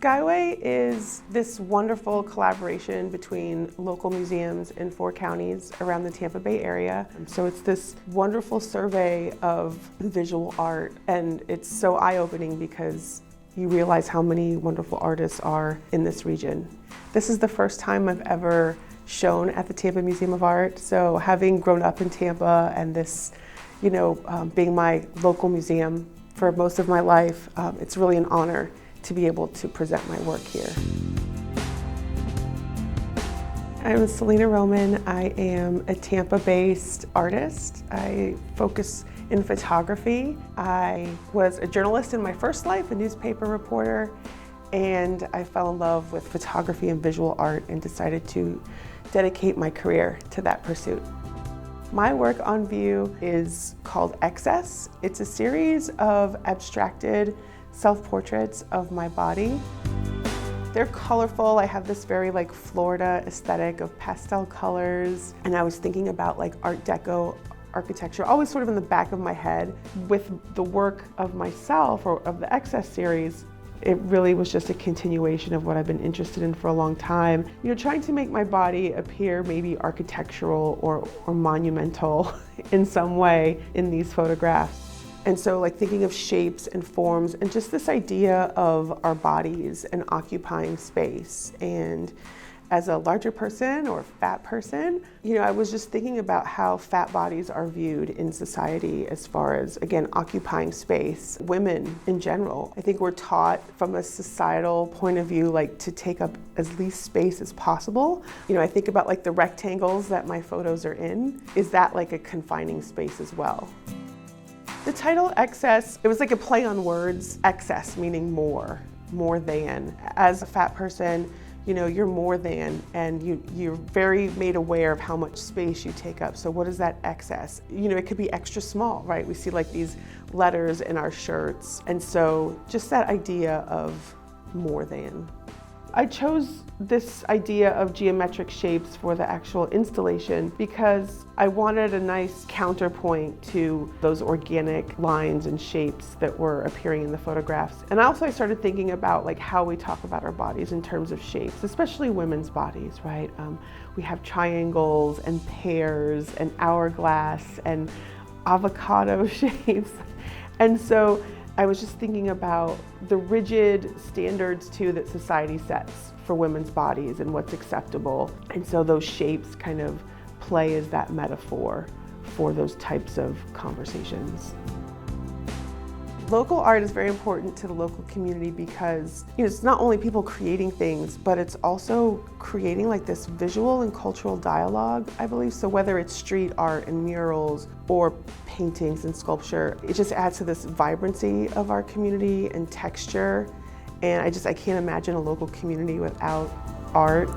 Skyway is this wonderful collaboration between local museums in 4 counties around the Tampa Bay area. So it's this wonderful survey of visual art, and it's so eye-opening because you realize how many wonderful artists are in this region. This is the first time I've ever shown at the Tampa Museum of Art, so having grown up in Tampa and this, being my local museum for most of my life, it's really an honor to be able to present my work here. I'm Selina Román. I am a Tampa-based artist. I focus in photography. I was a journalist in my first life, a newspaper reporter, and I fell in love with photography and visual art and decided to dedicate my career to that pursuit. My work on view is called Excess. It's a series of abstracted self-portraits of my body. They're colorful. I have this very Florida aesthetic of pastel colors. And I was thinking about Art Deco architecture, always sort of in the back of my head. With the work of myself, or of the Excess series, it really was just a continuation of what I've been interested in for a long time. Trying to make my body appear maybe architectural or monumental in some way in these photographs. And so thinking of shapes and forms and just this idea of our bodies and occupying space. And as a larger person or fat person, I was just thinking about how fat bodies are viewed in society as far as, again, occupying space. Women in general, I think we're taught from a societal point of view, to take up as least space as possible. I think about the rectangles that my photos are in. Is that a confining space as well? The title Excess, it was a play on words. Excess meaning more than. As a fat person, you're more than, and you're very made aware of how much space you take up. So what is that excess? It could be extra small, right? We see these letters in our shirts. And so just that idea of more than. I chose this idea of geometric shapes for the actual installation because I wanted a nice counterpoint to those organic lines and shapes that were appearing in the photographs. And I started thinking about how we talk about our bodies in terms of shapes, especially women's bodies, right? We have triangles and pears and hourglass and avocado shapes. And so I was just thinking about the rigid standards too that society sets for women's bodies and what's acceptable. And so those shapes kind of play as that metaphor for those types of conversations. Local art is very important to the local community because it's not only people creating things, but it's also creating this visual and cultural dialogue, I believe. So whether it's street art and murals or paintings and sculpture, it just adds to this vibrancy of our community and texture. And I can't imagine a local community without art.